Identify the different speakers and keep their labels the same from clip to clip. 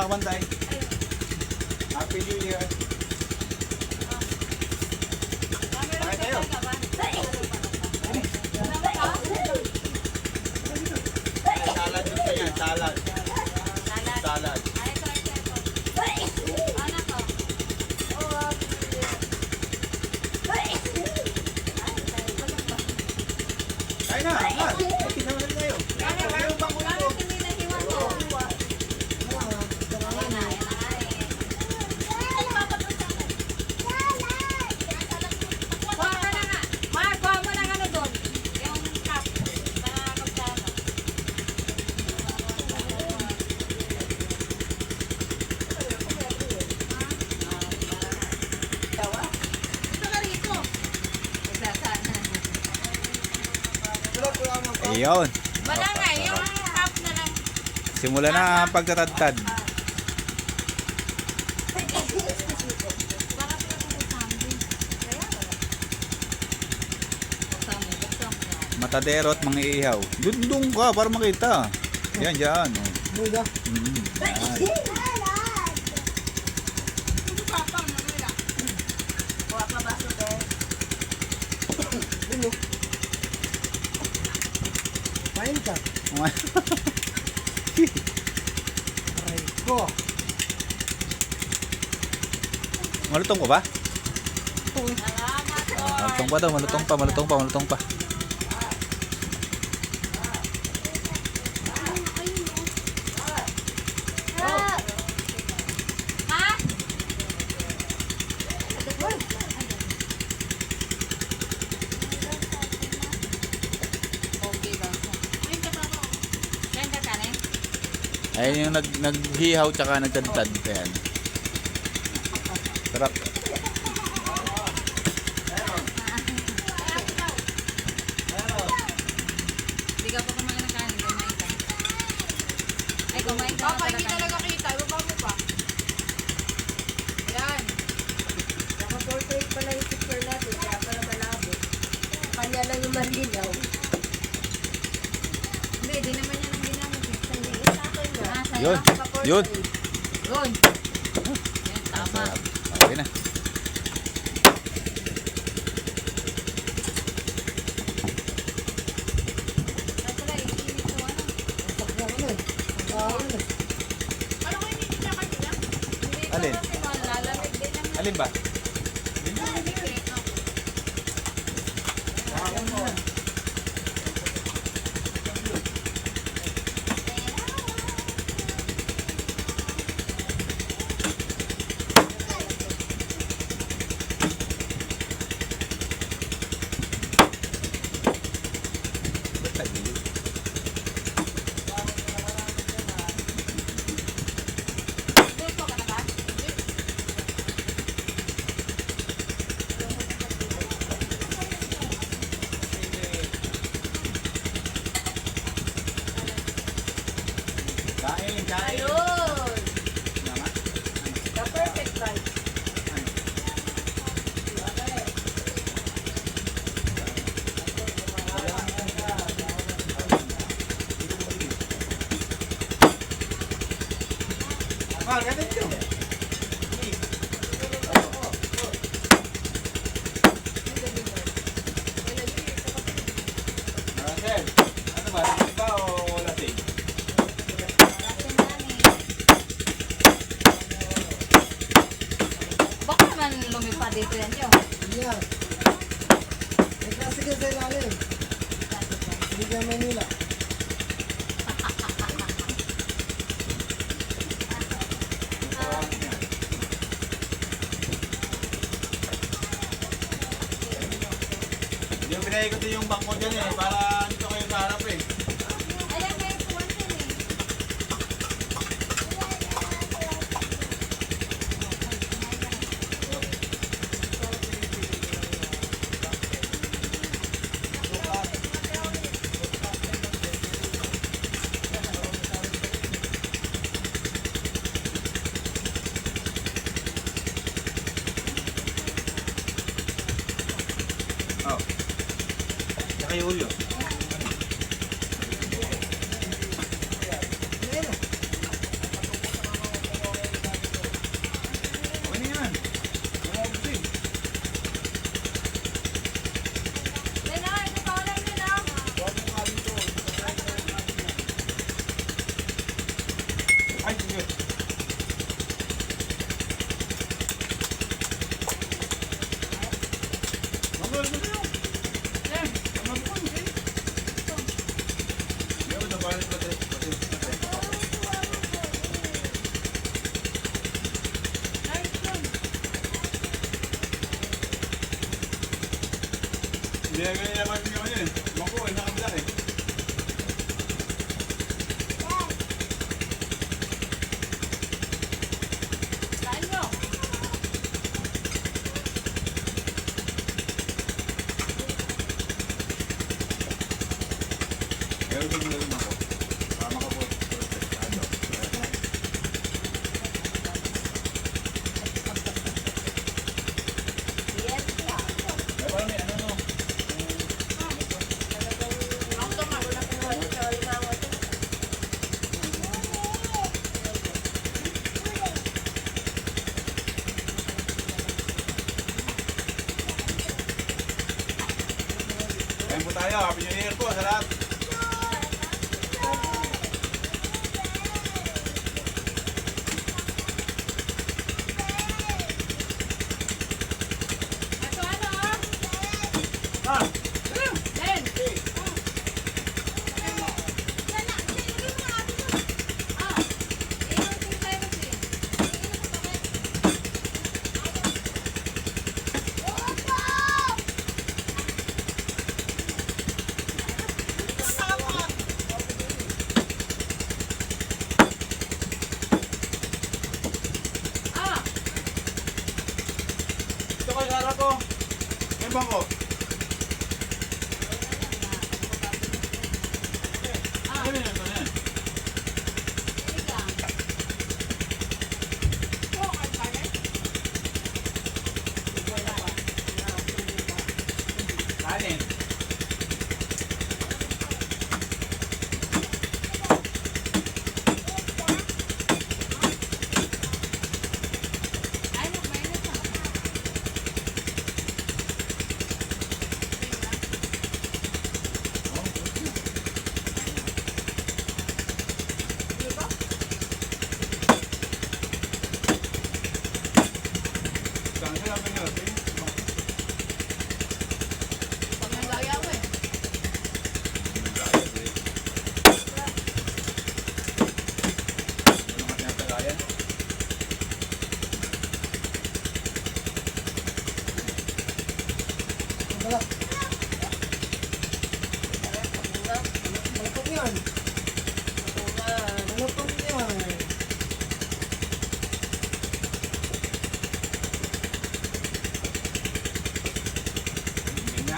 Speaker 1: mga kamanday. Happy New Year. Bakit tayo? Salad gusto niya, salad. Salad. Kain na, ha? Tinawalan tayo. Yung bangko nito.
Speaker 2: Ayun.
Speaker 3: Wala nga, yung cup na lang.
Speaker 2: Simula na ang pagtatadtad. Matadero at mga ihaw. Doon ka para makita. Yan, dyan. Oh. Yan.
Speaker 4: Main ka. Aray ko.
Speaker 2: Malutong pa ba?
Speaker 3: Salamat,
Speaker 2: Malutong pa daw, malutong pa.
Speaker 3: Ha?
Speaker 2: Ayun yung naghihaw tsaka nagtadtad. Ayan. Sarap.
Speaker 3: Hindi ka pa kumain ng kanin, kumain ka. Ay, kumain ka.
Speaker 5: Papa, hindi talaga kita. Ibaba mo pa. Yan.
Speaker 4: Naka-portrait pala yung picture natin, kaya pala malabo. Kanya lang yung malinaw.
Speaker 3: Hindi, di naman yan ang ginamit. Sa'yo
Speaker 2: Yun.
Speaker 3: nakaportrait.
Speaker 2: Yun.
Speaker 3: Yun. Yan, tama.
Speaker 2: Okay na.
Speaker 3: Sila, iinit ko ano.
Speaker 5: Ano ko hindi kita kanina?
Speaker 3: Hindi pa
Speaker 2: Alin?
Speaker 3: kasi malalamig din naman.
Speaker 2: Alin ba?
Speaker 3: Luto ka na ba?
Speaker 1: Kain.
Speaker 3: Ayun.
Speaker 4: The perfect price.
Speaker 1: Ganito yun. Marcel, ano ba? Lasing ba o lasing?
Speaker 3: Lasing yan eh. Baka naman lumipad dito yan, Joe.
Speaker 4: Yan. May klase ka sa ilalim. Hindi ka Manila.
Speaker 1: Hindi yung pinaikot yung bangko dyan eh, para dito kayo sa harap eh.
Speaker 3: Ayan, may puwan yan eh.
Speaker 1: Oh. Saka yung Julio. Ayun, ayun.
Speaker 3: Yan.
Speaker 1: Tama ko, eh. Ayun, nabalik ko tayo.
Speaker 3: Nice yun.
Speaker 1: Hindi na ganyan naman yung ano eh. Mako, nakabila eh.
Speaker 3: Kain nyo.
Speaker 1: Ayun, ayun, mako. Para makapot. Ano?
Speaker 4: Yes, yeah.
Speaker 1: Ay, parang may ano, no?
Speaker 3: Ang tama.
Speaker 4: Wala ko naman sa limangot.
Speaker 1: Kain po tayo. Happy New Year po sa lahat.
Speaker 3: Ito ano?
Speaker 1: Ah!
Speaker 3: Len. Ah. Iyon yung virus eh. Ah.
Speaker 1: Ito ko, Sara ko. May bangko.
Speaker 3: Ah.
Speaker 1: Ano yun, ano yun?
Speaker 3: Sige ka. Oh, kain kain.
Speaker 1: Kanin.
Speaker 3: Ay, magmainis ah.
Speaker 1: Saan sila ang ganyan?
Speaker 3: Pag nagaya ko eh.
Speaker 1: Ano ka tinatagayan?
Speaker 4: Malapot yan. Malapot yan.
Speaker 1: Hindi nga.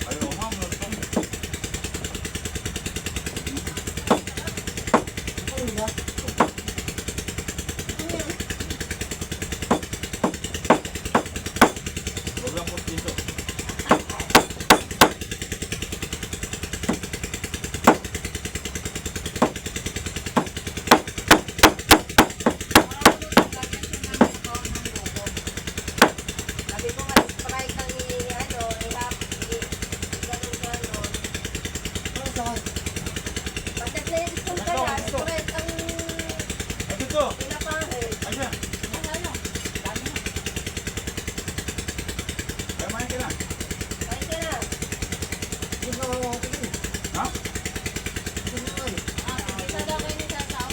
Speaker 1: Ayaw, ma'am. Malapot. Huwag lang po dito.
Speaker 4: Sabi ko, mag-try kang i-ano, i-rap, i-ganun ganon. Pagka-cleanse ko ka yan, correct ang
Speaker 1: Ay, dito.
Speaker 4: pinapahit.
Speaker 1: Ay, siya.
Speaker 3: Ano, ano? Dami na.
Speaker 1: Ay, mahin ka na.
Speaker 4: Kain ka na.
Speaker 1: Ha?
Speaker 3: Ah, isa daw kayo ni Sasaw.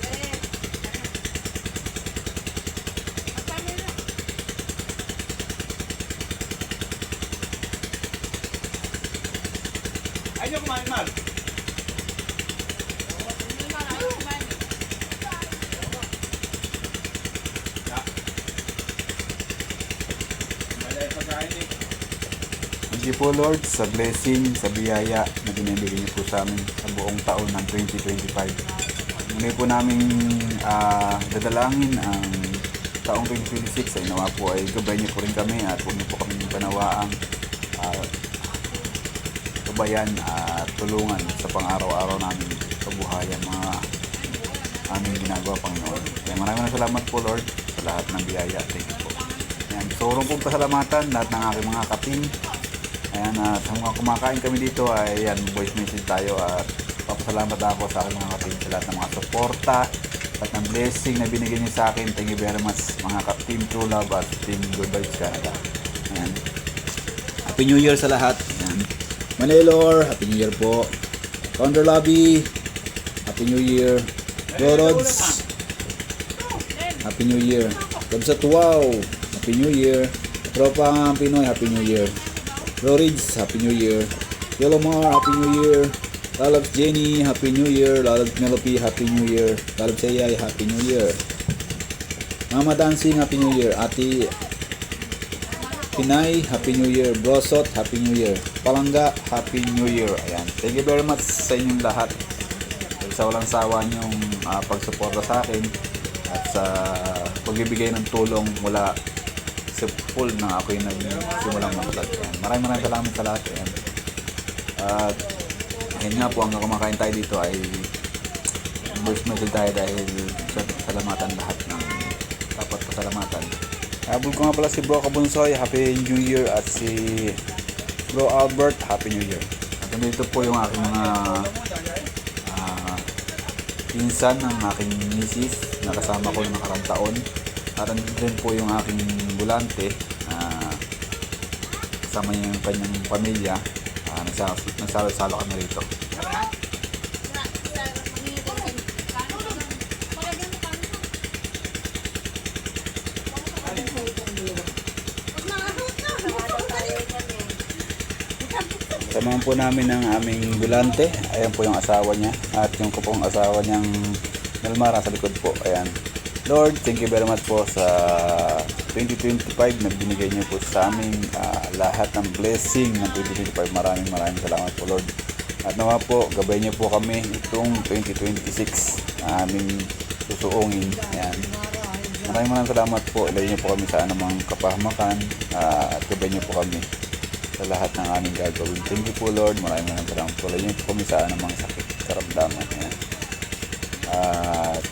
Speaker 4: Eh,
Speaker 3: Ang kami na.
Speaker 1: Ay, niyo kumain, Mal.
Speaker 3: Hindi man ayaw kumain.
Speaker 1: Ya. Malay pagkain eh.
Speaker 2: Thank you po Lord sa blessing, sa biyaya na binibigay niyo po sa amin sa buong taon ng 2025. Muli po namin dadalangin ang taong 2026 ay nawa po ay gabay niyo po rin kami at huwag niyo po kami panawaang gabayan at tulungan sa pang-araw-araw namin kabuhayan mga aming ginagawa, Panginoon. Kaya maraming salamat po Lord sa lahat ng biyaya. Thank you po. Ayan, sorong pong pasalamatan lahat ng aking mga kating. Ayan, sa mga kumakain kami dito ay ayan, voice message tayo at papasalamat ako sa aking mga kating sa lahat ng mga suporta, sa at ng blessing na binigay niyo sa akin. Thank you very much mga ka-Team True Love at Team Good Vibes Canada. Ayan. Happy New Year sa lahat. Ayan. Manilor, Happy New Year po. Founder Lobby, Happy New Year. Rods, Happy New Year. Kabsat Wow, Happy New Year. Tropang Pinoy, Happy New Year. Rorids, Happy New Year. Yellowmar, Happy New Year. Lalabs Jenny, Happy New Year. Lalabs Melopi, Happy New Year. Lalabs Sayay, Happy New Year. Mama Dancing, Happy New Year. Ati Pinay, Happy New Year. Brosot, Happy New Year. Palangga, Happy New Year. Ayan. Thank you very much sa inyong lahat. Sa walang sawa niyong pagsuporta sa akin at sa pagbibigay ng tulong mula sa full na ako yung nagsimulang mag-vlog. Maraming salamat sa lahat. Ayan. At ngayon nga po, hanggang kumakain tayo dito ay first medal tayo dahil salamatan lahat ng dapat pasalamatan. Habol ko nga pala si Bro Kabunsoy, Happy New Year, at si Bro Albert, Happy New Year. At dito po yung aking mga pinsan ng aking misis na kasama ko yung nakarang taon. At din po yung aking bulante, kasama niya yung kanyang pamilya. Nagsalo-salo kami rito. Samahan po namin ang aming bulante. Ayan po yung asawa niya. At yung pong asawa niyang Melmara sa likod po. Ayan. Lord, thank you very much po sa 2025 na binigay niyo po sa amin lahat ng blessing ng 2025. Maraming salamat po, Lord. At nawa po, gabay niyo po kami itong 2026 na aming susuungin. Ayan. Maraming salamat po. Ilayin niyo po kami sa anumang kapahamakan at gabay niyo po kami sa lahat ng aming gagawin. Thank you po, Lord. Maraming salamat po. Ilayin niyo po kami sa anumang sakit, karamdaman. Ayan. At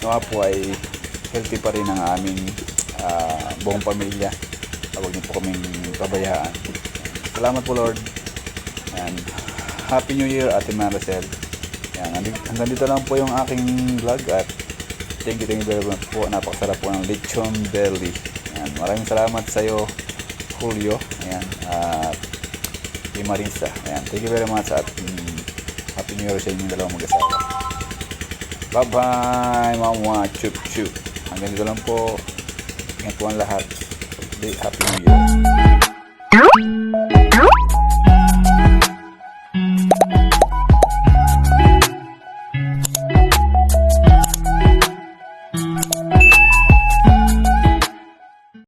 Speaker 2: nawa po ay healthy pa rin ang aming buong pamilya. Huwag niyo po kaming pabayaan. Salamat po, Lord. And Happy New Year, Ate Maricel. Yan, hanggang dito lang po yung aking vlog at thank you very much po. Napakasarap po ng lechon belly. Yan, maraming salamat sa iyo, Julio. Ayan, at kay Marisa. Ayan, thank you very much at Happy New Year sa inyong dalawang mag-asawa. Bye-bye, mama. Chup-chup. Hanggang dito lang po. Ingat po ang lahat. Happy New Year.